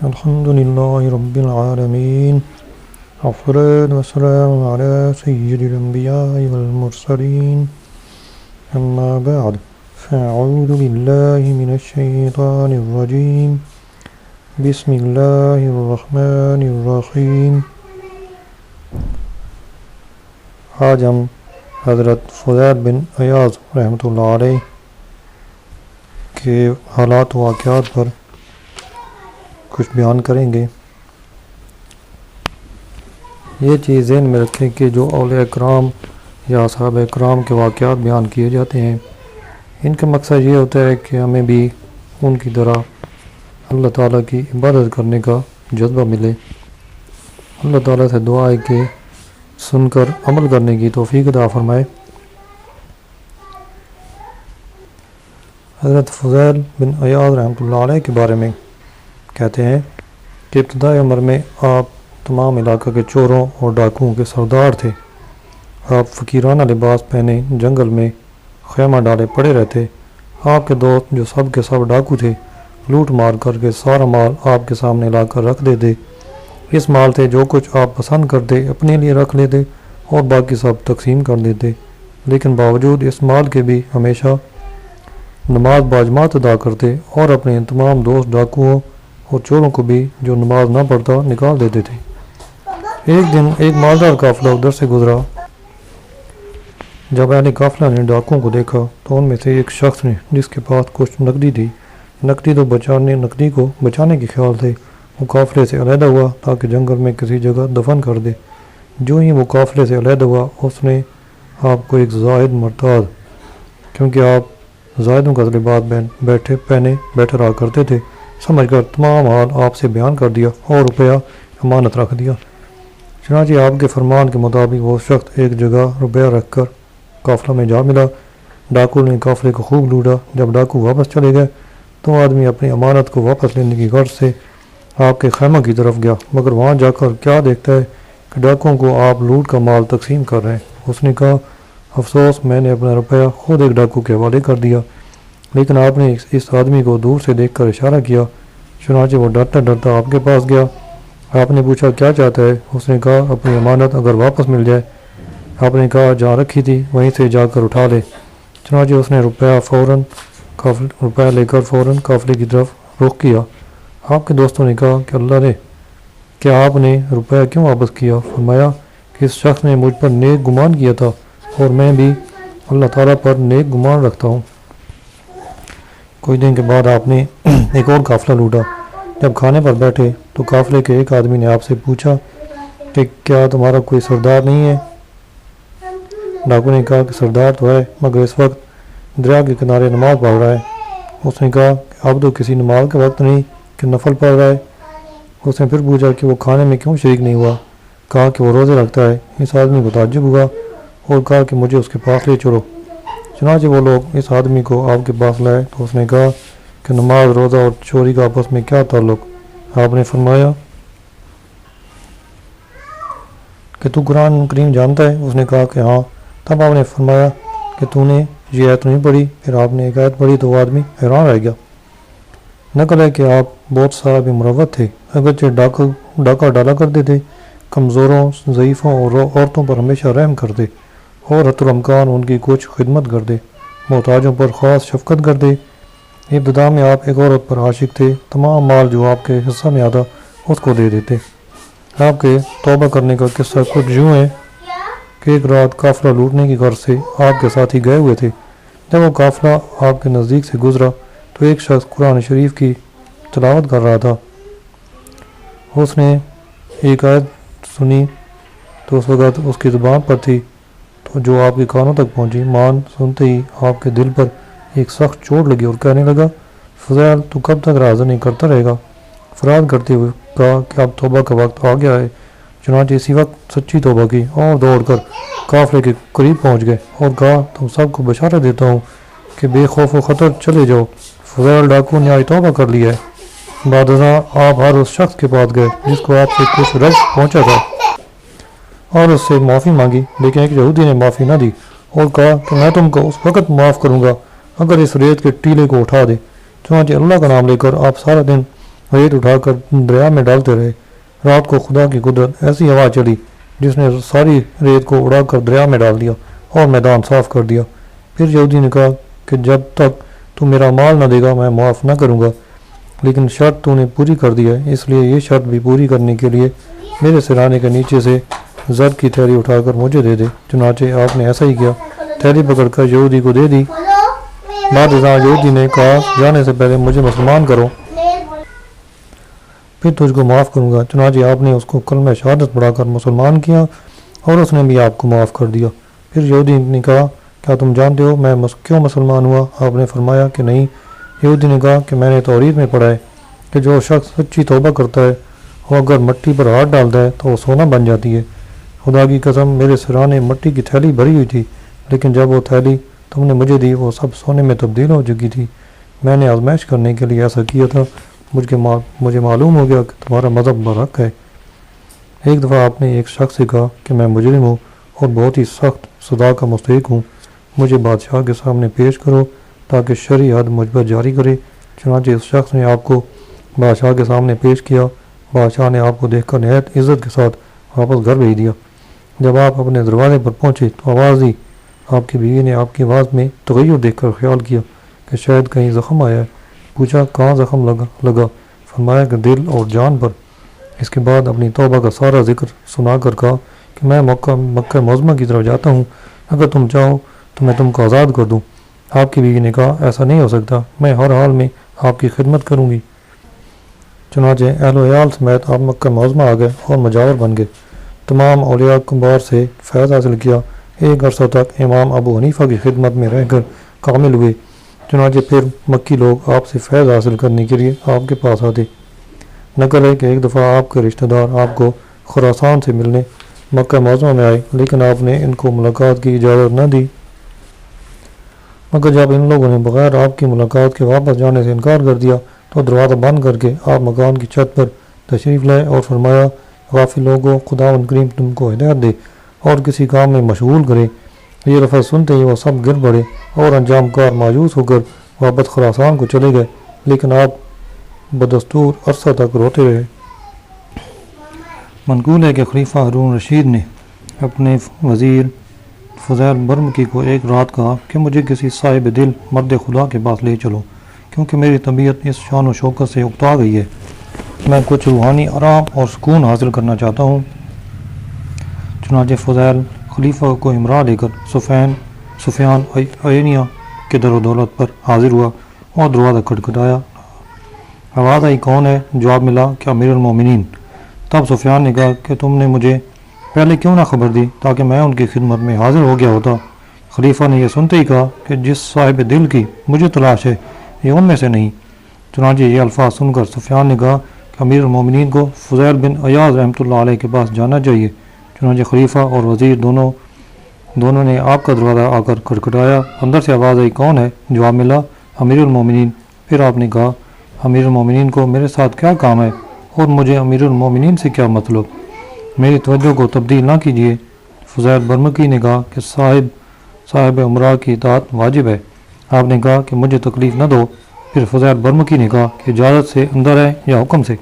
الحمد لله رب العالمين والصلاة والسلام على سيد الأنبياء والمرسلين أما بعد فأعوذ بالله من الشيطان الرجيم بسم الله الرحمن الرحيم. آج ہم حضرت فضیل بن عیاض رحمۃ اللہ علیہ کے حالات و واقعات پر کچھ بیان کریں گے. یہ چیز ذہن میں رکھیں کہ جو اولیاء کرام یا اصحاب کرام کے واقعات بیان کیے جاتے ہیں، ان کا مقصد یہ ہوتا ہے کہ ہمیں بھی ان کی طرح اللہ تعالیٰ کی عبادت کرنے کا جذبہ ملے. اللہ تعالیٰ سے دعا ہے کہ سن کر عمل کرنے کی توفیق عطا فرمائے. حضرت فضیل بن عیاض رحمۃ اللہ علیہ کے بارے میں کہتے ہیں کہ ابتدائی عمر میں آپ تمام علاقہ کے چوروں اور ڈاکوؤں کے سردار تھے. آپ فقیرانہ لباس پہنے جنگل میں خیمہ ڈالے پڑے رہتے. آپ کے دوست جو سب کے سب ڈاکو تھے لوٹ مار کر کے سارا مال آپ کے سامنے لا کر رکھ دیتے. اس مال سے جو کچھ آپ پسند کرتے اپنے لیے رکھ لیتے اور باقی سب تقسیم کر دیتے. لیکن باوجود اس مال کے بھی ہمیشہ نماز باجماعت ادا کرتے اور اپنے تمام دوست ڈاکوؤں اور چوروں کو بھی جو نماز نہ پڑھتا نکال دیتے تھے. ایک دن ایک مالدار قافلہ ادھر سے گزرا. جب اہل قافلہ نے ڈاکوؤں کو دیکھا تو ان میں سے ایک شخص نے، جس کے پاس کچھ نقدی تھی، نقدی کو بچانے کے خیال سے وہ قافلے سے علیحدہ ہوا تاکہ جنگل میں کسی جگہ دفن کر دے. جو ہی وہ قافلے سے علیحدہ ہوا اس نے آپ کو ایک زاہد مرتاد، کیونکہ آپ زاہدوں کا لباس بیٹھے رہا کرتے تھے، سمجھ کر تمام حال آپ سے بیان کر دیا اور روپیہ امانت رکھ دیا. چنانچہ آپ کے فرمان کے مطابق وہ شخص ایک جگہ روپیہ رکھ کر قافلہ میں جا ملا. ڈاکو نے قافلے کو خوب لوٹا. جب ڈاکو واپس چلے گئے تو آدمی اپنی امانت کو واپس لینے کی غرض سے آپ کے خیمہ کی طرف گیا، مگر وہاں جا کر کیا دیکھتا ہے کہ ڈاکوؤں کو آپ لوٹ کا مال تقسیم کر رہے ہیں. اس نے کہا، افسوس، میں نے اپنا روپیہ خود ایک ڈاکو کے حوالے کر دیا. لیکن آپ نے اس آدمی کو دور سے دیکھ کر اشارہ کیا. چنانچہ وہ ڈرتا آپ کے پاس گیا. آپ نے پوچھا کیا چاہتا ہے؟ اس نے کہا، اپنی امانت اگر واپس مل جائے. آپ نے کہا، جہاں رکھی تھی وہیں سے جا کر اٹھا لے. چنانچہ اس نے روپیہ لے کر فوراً قافلے کی طرف رخ کیا. آپ کے دوستوں نے کہا کہ اللہ نے، کیا آپ نے روپیہ کیوں واپس کیا؟ فرمایا کہ اس شخص نے مجھ پر نیک گمان کیا تھا اور میں بھی اللہ تعالیٰ پر نیک گمان رکھتا ہوں. کچھ دن کے بعد آپ نے ایک اور قافلہ لوٹا. جب کھانے پر بیٹھے تو قافلے کے ایک آدمی نے آپ سے پوچھا کہ کیا تمہارا کوئی سردار نہیں ہے؟ ڈاکو نے کہا کہ سردار تو ہے، مگر اس وقت دریا کے کنارے نماز پڑھ رہا ہے. اس نے کہا کہ اب تو کسی نماز کا وقت نہیں کہ نفل پڑھ رہا ہے. اس نے پھر پوچھا کہ وہ کھانے میں کیوں شریک نہیں ہوا؟ کہا کہ وہ روزے رکھتا ہے. اس آدمی کو تعجب ہوا اور کہا کہ مجھے اس کے پاس لے چلو. چنانچہ وہ لوگ اس آدمی کو آپ کے پاس لائے تو اس نے کہا کہ نماز، روزہ اور چوری کا آپس میں کیا تعلق؟ آپ نے فرمایا کہ تو قرآن کریم جانتا ہے؟ اس نے کہا کہ ہاں. تب آپ نے فرمایا کہ تو نے یہ آیت نہیں پڑھی؟ پھر آپ نے ایک آیت پڑھی تو وہ آدمی حیران رہ گیا. نقل ہے کہ آپ بہت صاحب مروت تھے، اگرچہ ڈاکہ ڈالا کرتے تھے. کمزوروں، ضعیفوں اور عورتوں پر ہمیشہ رحم کرتے اور حتی الامکان ان کی کچھ خدمت کرتے. محتاجوں پر خاص شفقت کرتے. ابتدا میں آپ ایک عورت پر عاشق تھے. تمام مال جو آپ کے حصہ میں آتا اس کو دے دیتے. آپ کے توبہ کرنے کا قصہ کچھ یوں ہے کہ ایک رات قافلہ لوٹنے کی غرض سے آپ کے ساتھی گئے ہوئے تھے. جب وہ قافلہ آپ کے نزدیک سے گزرا تو ایک شخص قرآن شریف کی تلاوت کر رہا تھا. اس نے ایک آیت سنی تو اس وقت اس کی زبان پر تھی تو جو آپ کے کانوں تک پہنچی. مان سنتے ہی آپ کے دل پر ایک سخت چوٹ لگی اور کہنے لگا، فضیل، تو کب تک راضی نہیں کرتا رہے گا؟ فریاد کرتے ہوئے کہا کہ اب توبہ کا وقت آ گیا ہے. چنانچہ اسی وقت سچی توبہ کی اور دوڑ کر قافلے کے قریب پہنچ گئے اور کہا، تم سب کو بشارت دیتا ہوں کہ بے خوف و خطر چلے جاؤ. فضیل ڈاکو نے آج توبہ کر لیا ہے. بعد ازاں آپ ہر اس شخص کے پاس گئے جس کو آپ سے کچھ رنج پہنچا تھا اور اس سے معافی مانگی، لیکن ایک یہودی نے معافی نہ دی اور کہا کہ میں تم کو اس وقت معاف کروں گا اگر اس ریت کے ٹیلے کو اٹھا دے. چنانچہ اللہ کا نام لے کر آپ سارا دن ریت اٹھا کر دریا میں ڈالتے رہے۔ رات کو خدا کی قدرت ایسی ہوا چلی جس نے ساری ریت کو اڑا کر دریا میں ڈال دیا اور میدان صاف کر دیا۔ پھر یہودی نے کہا کہ جب تک تو میرا مال نہ دے گا میں معاف نہ کروں گا، لیکن شرط تو نے پوری کر دی ہے، اس لیے یہ شرط بھی پوری کرنے کے لیے میرے سرانے کے نیچے سے زر کی تھیلی اٹھا کر مجھے دے دے۔ چنانچہ آپ نے ایسا ہی کیا، تھیلی پکڑ کر یہودی کو دے دی۔ بعد ازاں یہودی نے کہا جانے سے پہلے مجھے مسلمان کرو، پھر تجھ کو معاف کروں گا۔ چنانچہ آپ نے اس کو کلمہ شہادت پڑھا کر مسلمان کیا اور اس نے بھی آپ کو معاف کر دیا۔ پھر یہودی نے کہا کیا تم جانتے ہو میں کیوں مسلمان ہوا؟ آپ نے فرمایا کہ نہیں۔ یہودی نے کہا کہ میں نے توریت میں پڑھا ہے کہ جو شخص سچی توبہ کرتا ہے وہ اگر مٹی پر ہاتھ ڈالتا ہے تو وہ سونا بن جاتی ہے۔ خدا کی قسم میرے سرانے مٹی کی تھیلی بھری ہوئی تھی، لیکن جب وہ تھیلی تم نے مجھے دی وہ سب سونے میں تبدیل ہو چکی تھی۔ میں نے آزمائش کرنے کے لیے ایسا کیا تھا، مجھے معلوم ہو گیا کہ تمہارا مذہب برحق ہے۔ ایک دفعہ آپ نے ایک شخص سے کہا کہ میں مجرم ہوں اور بہت ہی سخت سزا کا مستحق ہوں، مجھے بادشاہ کے سامنے پیش کرو تاکہ شرعی حد مجھ پر جاری کرے۔ چنانچہ اس شخص نے آپ کو بادشاہ کے سامنے پیش کیا۔ بادشاہ نے آپ کو دیکھ کر نہایت عزت کے ساتھ واپس گھر بھیج دیا۔ جب آپ اپنے دروازے پر پہنچے تو آواز دی۔ آپ کی بیوی نے آپ کی آواز میں تغیر دیکھ کر خیال کیا کہ شاید کہیں زخم آیا ہے۔ پوچھا کہاں زخم لگا؟ فرمایا کہ دل اور جان پر۔ اس کے بعد اپنی توبہ کا سارا ذکر سنا کر کہا کہ میں مکہ معظمہ کی طرف جاتا ہوں، اگر تم چاہو تو میں تم کو آزاد کر دوں۔ آپ کی بیوی نے کہا ایسا نہیں ہو سکتا، میں ہر حال میں آپ کی خدمت کروں گی۔ چنانچہ اہل و عیال سمیت آپ مکہ معظمہ آ گئے اور مجاور بن گئے۔ تمام اولیاء کبار سے فیض حاصل کیا۔ ایک عرصہ تک امام ابو حنیفہ کی خدمت میں رہ کر کامل ہوئے۔ چنانچہ پھر مکی لوگ آپ سے فیض حاصل کرنے کے لیے آپ کے پاس آتے۔ نقل ہے کہ ایک دفعہ آپ کے رشتہ دار آپ کو خراسان سے ملنے مکہ معظمہ میں آئے، لیکن آپ نے ان کو ملاقات کی اجازت نہ دی، مگر جب ان لوگوں نے بغیر آپ کی ملاقات کے واپس جانے سے انکار کر دیا تو دروازہ بند کر کے آپ مکان کی چھت پر تشریف لائے اور فرمایا غافل لوگوں خداوند کریم تم کو ہدایت دے اور کسی کام میں مشغول کرے۔ یہ لفظ سنتے ہی وہ سب گر پڑے اور انجام کار مایوس ہو کر واپس خراسان کو چلے گئے، لیکن آپ بدستور عرصہ تک روتے رہے۔ منقول ہے کہ خلیفہ ہارون رشید نے اپنے وزیر فضیل برمکی کو ایک رات کہا کہ مجھے کسی صاحب دل مرد خدا کے پاس لے چلو، کیونکہ میری طبیعت اس شان و شوکت سے اکتا گئی ہے، میں کچھ روحانی آرام اور سکون حاصل کرنا چاہتا ہوں۔ چنانچہ فضیل خلیفہ کو امرا لے کر سفیان عینیہ کے در و دولت پر حاضر ہوا اور دروازہ کھٹکھٹایا۔ آواز آئی کون ہے؟ جواب ملا کہ امیر المومنین۔ تب سفیان نے کہا کہ تم نے مجھے پہلے کیوں نہ خبر دی تاکہ میں ان کی خدمت میں حاضر ہو گیا ہوتا۔ خلیفہ نے یہ سنتے ہی کہا کہ جس صاحب دل کی مجھے تلاش ہے یہ ان میں سے نہیں۔ چنانچہ یہ الفاظ سن کر سفیان نے کہا کہ امیر المومنین کو فضیل بن ایاز رحمۃ اللہ علیہ کے پاس جانا چاہیے۔ چنانچہ خلیفہ اور وزیر دونوں نے آپ کا دروازہ آ کر کھٹکھٹایا۔ اندر سے آواز آئی کون ہے؟ جواب ملا امیر المومنین۔ پھر آپ نے کہا امیر المومنین کو میرے ساتھ کیا کام ہے اور مجھے امیر المومنین سے کیا مطلب؟ میری توجہ کو تبدیل نہ کیجیے۔ فضیل برمکی نے کہا کہ صاحب عمرہ کی اطاعت واجب ہے۔ آپ نے کہا کہ مجھے تکلیف نہ دو۔ پھر فضیل برمکی نے کہا کہ اجازت سے اندر ہے یا حکم سے؟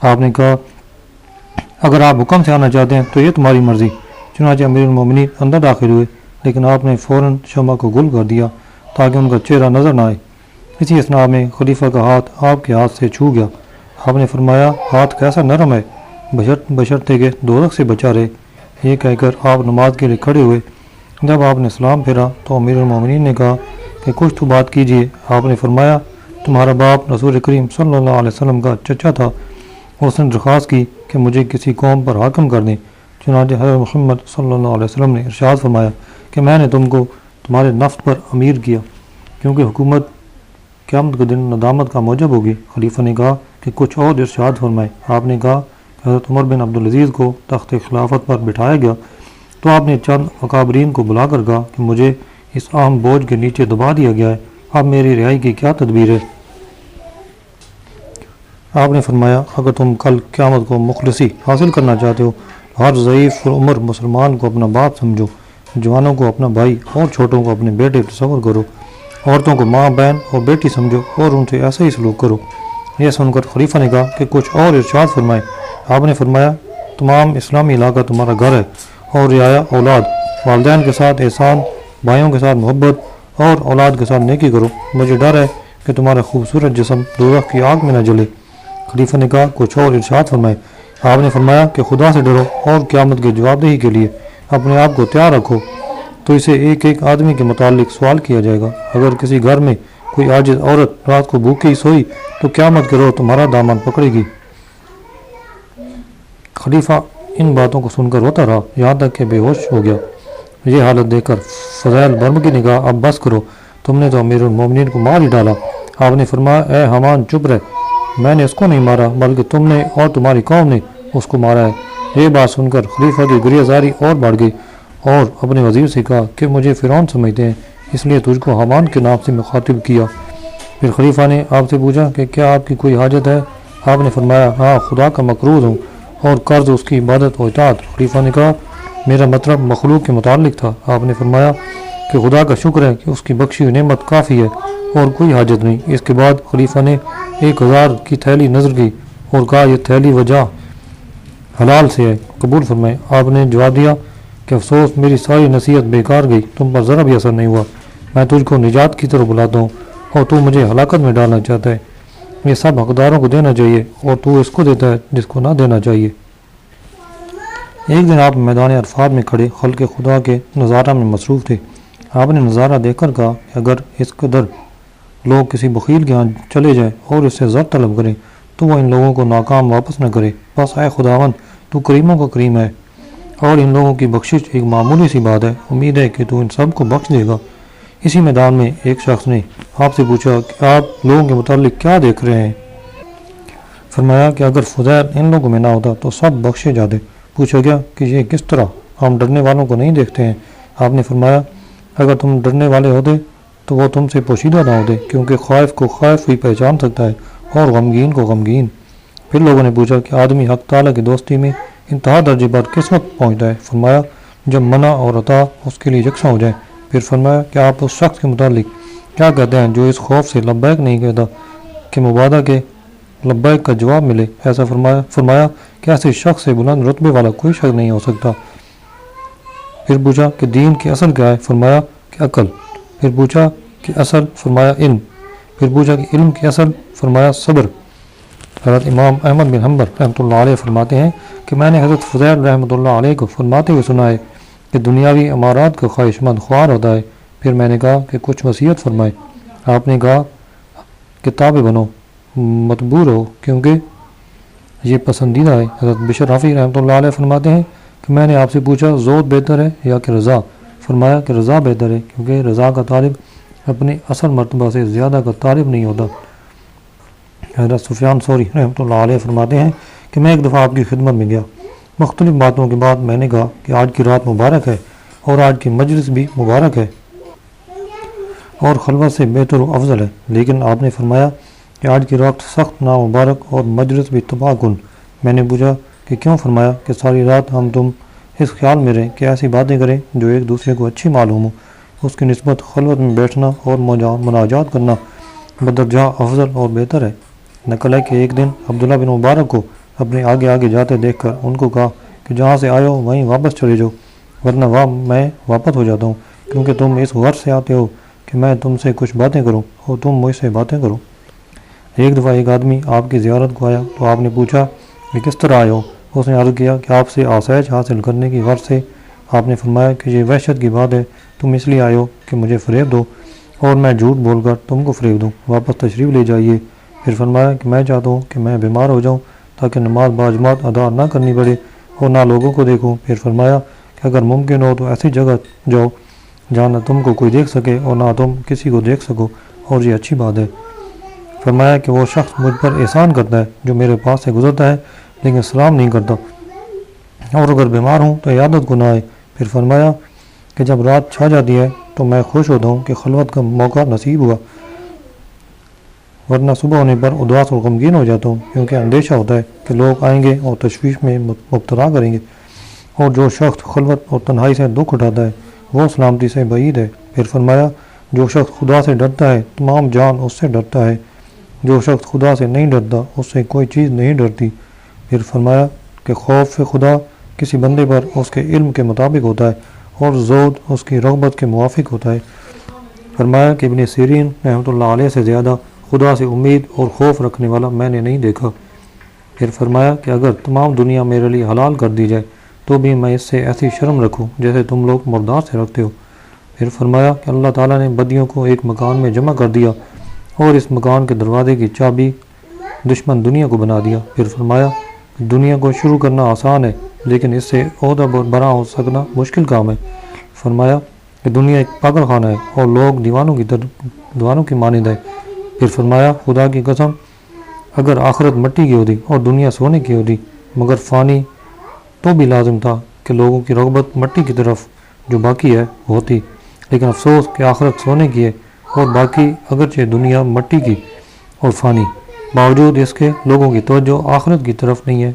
آپ نے کہا اگر آپ حکم سے آنا چاہتے ہیں تو یہ تمہاری مرضی۔ چنانچہ امیر المومنین اندر داخل ہوئے، لیکن آپ نے فوراً شمع کو گل کر دیا تاکہ ان کا چہرہ نظر نہ آئے۔ اسی اثناء میں خلیفہ کا ہاتھ آپ کے ہاتھ سے چھو گیا۔ آپ نے فرمایا ہاتھ کیسا نرم ہے، بشرطے کہ دوزخ سے بچا رہے۔ یہ کہہ کر آپ نماز کے لیے کھڑے ہوئے۔ جب آپ نے سلام پھیرا تو امیر المومنین نے کہا کہ کچھ تو بات کیجیے۔ آپ نے فرمایا تمہارا باپ رسول کریم صلی اللہ علیہ وسلم کا چچا تھا، اس نے درخواست کی کہ مجھے کسی قوم پر حاکم کر دیں۔ چنانچہ حضرت محمد صلی اللہ علیہ وسلم نے ارشاد فرمایا کہ میں نے تم کو تمہارے نفس پر امیر کیا، کیونکہ حکومت قیامت کے دن ندامت کا موجب ہوگی۔ خلیفہ نے کہا کہ کچھ اور ارشاد فرمائے۔ آپ نے کہا کہ حضرت عمر بن عبدالعزیز کو تخت خلافت پر بٹھایا گیا تو آپ نے چند اکابرین کو بلا کر کہا کہ مجھے اس اہم بوجھ کے نیچے دبا دیا گیا ہے، اب میری رہائی کی کیا تدبیر ہے؟ آپ نے فرمایا اگر تم کل قیامت کو مخلصی حاصل کرنا چاہتے ہو ہر ضعیف عمر مسلمان کو اپنا باپ سمجھو، جوانوں کو اپنا بھائی اور چھوٹوں کو اپنے بیٹے تصور کرو، عورتوں کو ماں بہن اور بیٹی سمجھو اور ان سے ایسا ہی سلوک کرو۔ یہ سن کر خلیفہ نے کہا کہ کچھ اور ارشاد فرمائے۔ آپ نے فرمایا تمام اسلامی علاقہ تمہارا گھر ہے اور رعایا اولاد، والدین کے ساتھ احسان، بھائیوں کے ساتھ محبت اور اولاد کے ساتھ نیکی کرو، مجھے ڈر ہے کہ تمہارا خوبصورت جسم دوزخ کی آگ میں نہ جلے۔ خلیفہ نے کہا کچھ اور ارشاد فرمائے۔ آپ نے فرمایا کہ خدا سے ڈرو اور قیامت کے جواب دہی کے لیے اپنے آپ کو تیار رکھو، تو اسے ایک ایک آدمی کے متعلق سوال کیا جائے گا۔ اگر کسی گھر میں کوئی عاجز عورت رات کو بھوکی سوئی تو قیامت کے روز تمہارا دامن پکڑے گی۔ خلیفہ ان باتوں کو سن کر روتا رہا یہاں تک کہ بے ہوش ہو گیا۔ یہ حالت دیکھ کر فضیل برمکی نے کہا اب بس کرو، تم نے تو امیر المومنین کو مار ہی ڈالا۔ آپ نے فرمایا اے حمان چپ رہ، میں نے اس کو نہیں مارا بلکہ تم نے اور تمہاری قوم نے اس کو مارا ہے۔ یہ بات سن کر خلیفہ کی گریہ زاری اور بڑھ گئی اور اپنے وزیر سے کہا کہ مجھے فرعون سمجھتے ہیں اس لیے تجھ کو حمان کے نام سے مخاطب کیا۔ پھر خلیفہ نے آپ سے پوچھا کہ کیا آپ کی کوئی حاجت ہے؟ آپ نے فرمایا ہاں، خدا کا مقروض ہوں اور قرض اس کی عبادت و اطاعت۔ خلیفہ نے کہا میرا مطلب مخلوق کے متعلق تھا۔ آپ نے فرمایا کہ خدا کا شکر ہے کہ اس کی بخشی ہوئی نعمت کافی ہے اور کوئی حاجت نہیں۔ اس کے بعد خلیفہ نے 1000 کی تھیلی نظر کی اور کہا یہ تھیلی وجہ حلال سے ہے، قبول فرمائے۔ آپ نے جواب دیا کہ افسوس میری ساری نصیحت بیکار گئی، تم پر ذرا بھی اثر نہیں ہوا۔ میں تجھ کو نجات کی طرف بلاتا ہوں اور تو مجھے ہلاکت میں ڈالنا چاہتا ہے۔ یہ سب حقداروں کو دینا چاہیے اور تو اس کو دیتا ہے جس کو نہ دینا چاہیے۔ ایک دن آپ میدان عرفات میں کھڑے خلق خدا کے نظارہ میں مصروف تھے۔ آپ نے نظارہ دیکھ کر کہا کہ اگر اس قدر لوگ کسی بخیل کے ہاں چلے جائیں اور اس سے زر طلب کریں تو وہ ان لوگوں کو ناکام واپس نہ کرے۔ بس اے خداوند تو کریموں کا کریم ہے اور ان لوگوں کی بخشش ایک معمولی سی بات ہے، امید ہے کہ تو ان سب کو بخش دے گا۔ اسی میدان میں ایک شخص نے آپ سے پوچھا کہ آپ لوگوں کے متعلق کیا دیکھ رہے ہیں؟ فرمایا کہ اگر فضیل ان لوگوں میں نہ ہوتا تو سب بخشے جاتے۔ پوچھا گیا کہ یہ کس طرح، ہم ڈرنے والوں کو نہیں دیکھتے ہیں؟ آپ نے فرمایا اگر تم ڈرنے والے ہوتے تو وہ تم سے پوشیدہ نہ ہوتے، کیونکہ خائف کو خائف ہی پہچان سکتا ہے اور غمگین کو غمگین۔ پھر لوگوں نے پوچھا کہ آدمی حق تعالیٰ کی دوستی میں انتہا درجے پر کس وقت پہنچتا ہے؟ فرمایا جب منع اور عطا اس کے لیے یکساں ہو جائے۔ پھر فرمایا کہ آپ اس شخص کے متعلق کیا کہتے ہیں جو اس خوف سے لبیک نہیں کہتا کہ مبادہ کے لبیک کا جواب ملے؟ ایسا فرمایا کہ ایسے شخص سے بلند رتبے والا کوئی شخص نہیں ہو سکتا۔ پھر پوچھا کہ دین کی اصل کیا ہے؟ فرمایا کہ عقل۔ پھر پوچھا کہ اصل؟ فرمایا علم۔ پھر پوچھا کہ علم کی اصل؟ فرمایا صبر۔ حضرت امام احمد بن حنبل رحمۃ اللہ علیہ فرماتے ہیں کہ میں نے حضرت فضیل رحمۃ اللہ علیہ کو فرماتے ہوئے سنا ہے کہ دنیاوی امارات کا خواہش مند خوار ہوتا ہے۔ پھر میں نے کہا کہ کچھ وصیت فرمائے۔ آپ نے کہا کہ تابع بنو، متبوع رہو کیونکہ یہ پسندیدہ ہے۔ حضرت بشر رافی رحمۃ اللہ علیہ فرماتے ہیں کہ میں نے آپ سے پوچھا زہد بہتر ہے یا کہ رضا؟ فرمایا کہ رضا بہتر ہے کیونکہ رضا کا طالب اپنی اصل مرتبہ سے زیادہ کا طالب نہیں ہوتا۔ حضرت سفیان ثوری رحمۃ اللہ علیہ فرماتے ہیں کہ میں ایک دفعہ آپ کی خدمت میں گیا، مختلف باتوں کے بعد میں نے کہا کہ آج کی رات مبارک ہے اور آج کی مجلس بھی مبارک ہے اور خلوت سے بہتر و افضل ہے، لیکن آپ نے فرمایا کہ آج کی رات سخت نامبارک اور مجلس بھی تباہ کن۔ میں نے پوچھا کہ کیوں؟ فرمایا کہ ساری رات ہم تم اس خیال میں رہیں کہ ایسی باتیں کریں جو ایک دوسرے کو اچھی معلوم ہو، اس کی نسبت خلوت میں بیٹھنا اور مناجات کرنا بدرجہ افضل اور بہتر ہے۔ نقل ہے کہ ایک دن عبداللہ بن مبارک کو اپنے آگے آگے جاتے دیکھ کر ان کو کہا کہ جہاں سے آئے ہو وہیں واپس چلے جاؤ، ورنہ میں واپس ہو جاتا ہوں، کیونکہ تم اس غرض سے آتے ہو کہ میں تم سے کچھ باتیں کروں اور تم مجھ سے باتیں کرو۔ ایک دفعہ ایک آدمی آپ کی زیارت کو آیا تو آپ نے پوچھا کہ کس طرح آئے ہو؟ اس نے عرض کیا کہ آپ سے آسائش حاصل کرنے کی غرض سے۔ آپ نے فرمایا کہ یہ وحشت کی بات ہے، تم اس لیے آئے ہو کہ مجھے فریب دو اور میں جھوٹ بول کر تم کو فریب دوں، واپس تشریف لے جائیے۔ پھر فرمایا کہ میں چاہتا ہوں کہ میں بیمار ہو جاؤں تاکہ نماز باجماعت ادا نہ کرنی پڑے اور نہ لوگوں کو دیکھوں۔ پھر فرمایا کہ اگر ممکن ہو تو ایسی جگہ جاؤ جہاں نہ تم کو کوئی دیکھ سکے اور نہ تم کسی کو دیکھ سکو، اور یہ اچھی بات ہے۔ فرمایا کہ وہ شخص مجھ پر احسان کرتا ہے جو میرے پاس سے گزرتا ہے لیکن سلام نہیں کرتا، اور اگر بیمار ہوں تو عیادت کو نہ آئے۔ پھر فرمایا کہ جب رات چھا جاتی ہے تو میں خوش ہوتا ہوں کہ خلوت کا موقع نصیب ہوا، ورنہ صبح ہونے پر اداس اور غمگین ہو جاتا ہوں، کیونکہ اندیشہ ہوتا ہے کہ لوگ آئیں گے اور تشویش میں مبتلا کریں گے، اور جو شخص خلوت اور تنہائی سے دکھ اٹھاتا ہے وہ سلامتی سے بعید ہے۔ پھر فرمایا جو شخص خدا سے ڈرتا ہے تمام جان اس سے ڈرتا ہے، جو شخص خدا سے نہیں ڈرتا اس سے کوئی چیز نہیں ڈرتی۔ پھر فرمایا کہ خوف خدا کسی بندے پر اس کے علم کے مطابق ہوتا ہے اور زہد اس کی رغبت کے موافق ہوتا ہے۔ فرمایا کہ ابن سیرین رحمۃ اللہ علیہ سے زیادہ خدا سے امید اور خوف رکھنے والا میں نے نہیں دیکھا۔ پھر فرمایا کہ اگر تمام دنیا میرے لیے حلال کر دی جائے تو بھی میں اس سے ایسی شرم رکھوں جیسے تم لوگ مردار سے رکھتے ہو۔ پھر فرمایا کہ اللہ تعالیٰ نے بدیوں کو ایک مکان میں جمع کر دیا اور اس مکان کے دروازے کی چابی دشمن دنیا کو بنا دیا۔ پھر فرمایا کہ دنیا کو شروع کرنا آسان ہے لیکن اس سے عہدہ بنا ہو سکنا مشکل کام ہے۔ فرمایا کہ دنیا ایک پاگل خانہ ہے اور لوگ دیوانوں کی مانند ہے۔ پھر فرمایا خدا کی قسم اگر آخرت مٹی کی ہوتی اور دنیا سونے کی ہوتی مگر فانی تو بھی لازم تھا کہ لوگوں کی رغبت مٹی کی طرف جو باقی ہے ہوتی، لیکن افسوس کہ آخرت سونے کی ہے اور باقی اگرچہ دنیا مٹی کی اور فانی، باوجود اس کے لوگوں کی توجہ آخرت کی طرف نہیں ہے۔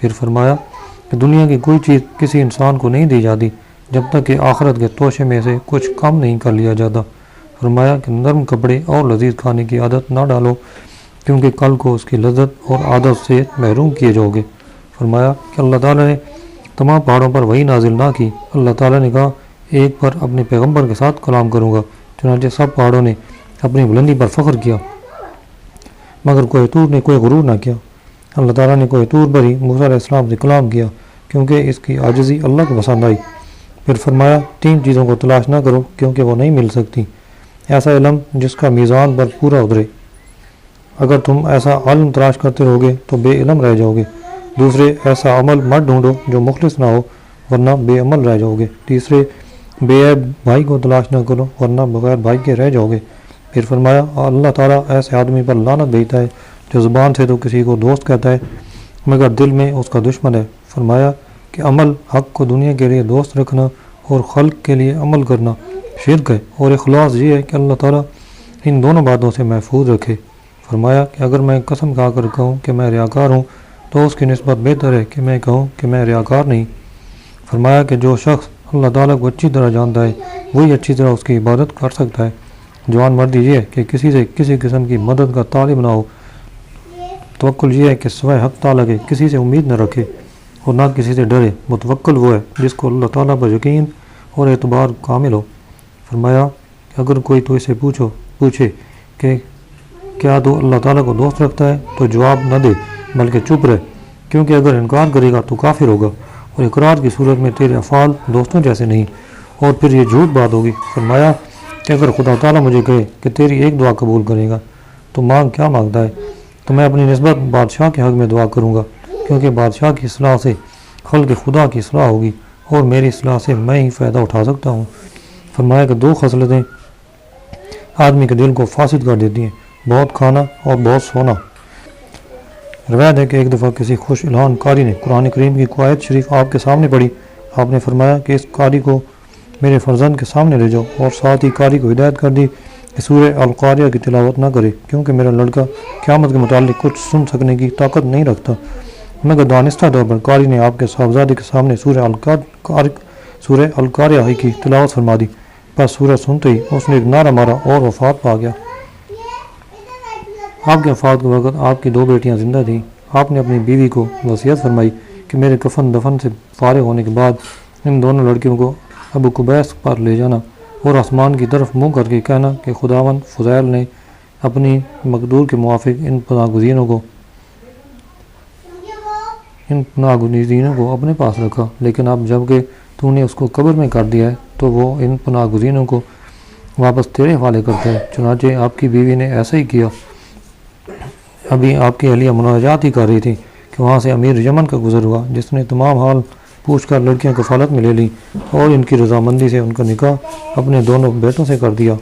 پھر فرمایا کہ دنیا کی کوئی چیز کسی انسان کو نہیں دی جاتی جب تک کہ آخرت کے توشے میں سے کچھ کم نہیں کر لیا جاتا۔ فرمایا کہ نرم کپڑے اور لذیذ کھانے کی عادت نہ ڈالو کیونکہ کل کو اس کی لذت اور عادت سے محروم کیے جاؤ گے۔ فرمایا کہ اللہ تعالیٰ نے تمام پہاڑوں پر وحی نازل نہ کی۔ اللہ تعالیٰ نے کہا ایک پر اپنے پیغمبر کے ساتھ کلام کروں گا، چنانچہ سب پہاڑوں نے اپنی بلندی پر فخر کیا مگر کوہ طور نے کوئی غرور نہ کیا۔ اللہ تعالیٰ نے کوہ طور پر ہی موسیٰ علیہ السلام سے کلام کیا کیونکہ اس کی عاجزی اللہ کو پسند آئی۔ پھر فرمایا 3 چیزوں کو تلاش نہ کرو کیونکہ وہ نہیں مل سکتی۔ ایسا علم جس کا میزان پر پورا اترے، اگر تم ایسا علم تلاش کرتے رہو گے تو بے علم رہ جاؤ گے۔ دوسرے ایسا عمل مت ڈھونڈو جو مخلص نہ ہو ورنہ بے عمل رہ جاؤ گے۔ تیسرے بے عیب بھائی کو تلاش نہ کرو ورنہ بغیر بھائی کے رہ جاؤ گے۔ پھر فرمایا اللہ تعالیٰ ایسے آدمی پر لعنت بھیجتا ہے جو زبان سے تو کسی کو دوست کہتا ہے مگر دل میں اس کا دشمن ہے۔ فرمایا کہ عمل حق کو دنیا کے لیے دوست رکھنا اور خلق کے لیے عمل کرنا شرک ہے، اور اخلاص یہ ہے کہ اللہ تعالیٰ ان دونوں باتوں سے محفوظ رکھے۔ فرمایا کہ اگر میں قسم کھا کر کہوں کہ میں ریاکار ہوں تو اس کی نسبت بہتر ہے کہ میں کہوں کہ میں ریاکار نہیں۔ فرمایا کہ جو شخص اللہ تعالیٰ کو اچھی طرح جانتا ہے وہی اچھی طرح اس کی عبادت کر سکتا ہے۔ جوان مردی یہ ہے کہ کسی سے کسی قسم کی مدد کا طالب نہ ہو۔ توکل یہ ہے کہ سوائے حق تعالیٰ کے کسی سے امید نہ رکھے اور نہ کسی سے ڈرے۔ متوکل وہ ہے جس کو اللہ تعالیٰ پر یقین اور اعتبار کامل ہو۔ فرمایا کہ اگر کوئی تو اسے پوچھے کہ کیا تو اللہ تعالیٰ کو دوست رکھتا ہے تو جواب نہ دے بلکہ چپ رہے، کیونکہ اگر انکار کرے گا تو کافر ہوگا اور اقرار کی صورت میں تیرے افعال دوستوں جیسے نہیں اور پھر یہ جھوٹ بات ہوگی۔ فرمایا کہ اگر خدا تعالیٰ مجھے کہے کہ تیری ایک دعا قبول کرے گا تو مانگ کیا مانگتا ہے، تو میں اپنی نسبت بادشاہ کے حق میں دعا کروں گا، کیونکہ بادشاہ کی اصلاح سے خلق خدا کی اصلاح ہوگی اور میری اصلاح سے میں ہی فائدہ اٹھا سکتا ہوں۔ فرمایا کہ 2 خصلتیں آدمی کے دل کو فاسد کر دیتی ہیں، بہت کھانا اور بہت سونا۔ روایت ہے کہ ایک دفعہ کسی خوش الہان قاری نے قرآن کریم کی کوئی آیت شریف آپ کے سامنے پڑھی۔ آپ نے فرمایا کہ اس قاری کو میرے فرزند کے سامنے لے جاؤ، اور ساتھ ہی قاری کو ہدایت کر دی کہ سورہ القاریہ کی تلاوت نہ کرے کیونکہ میرا لڑکا قیامت کے متعلق کچھ سن سکنے کی طاقت نہیں رکھتا۔ مگر دانستہ طور پر قاری نے آپ کے صاحبزادے کے سامنے سورہ القاریہ کی تلاوت فرما دی۔ بس سورہ سنتے ہی اس نے ایک نعرہ مارا اور وفات پا گیا۔ آپ کے وفات کے وقت آپ کی 2 بیٹیاں زندہ تھیں۔ آپ نے اپنی بیوی کو وصیت فرمائی کہ میرے کفن دفن سے فارغ ہونے کے بعد ان دونوں لڑکیوں کو ابو قبیس پر لے جانا اور آسمان کی طرف منہ کر کے کہنا کہ خداوند فضیل نے اپنی مقدور کے موافق ان پناہ گزینوں کو اپنے پاس رکھا، لیکن اب جب کہ تو نے اس کو قبر میں کر دیا ہے تو وہ ان پناہ گزینوں کو واپس تیرے حوالے کرتا ہے۔ چنانچہ آپ کی بیوی نے ایسا ہی کیا۔ ابھی آپ کی اہلیہ مناجات ہی کر رہی تھی کہ وہاں سے امیر یمن کا گزر ہوا، جس نے تمام حال پوچھ کر لڑکیاں کفالت میں لے لی اور ان کی رضامندی سے ان کا نکاح اپنے دونوں بیٹوں سے کر دیا۔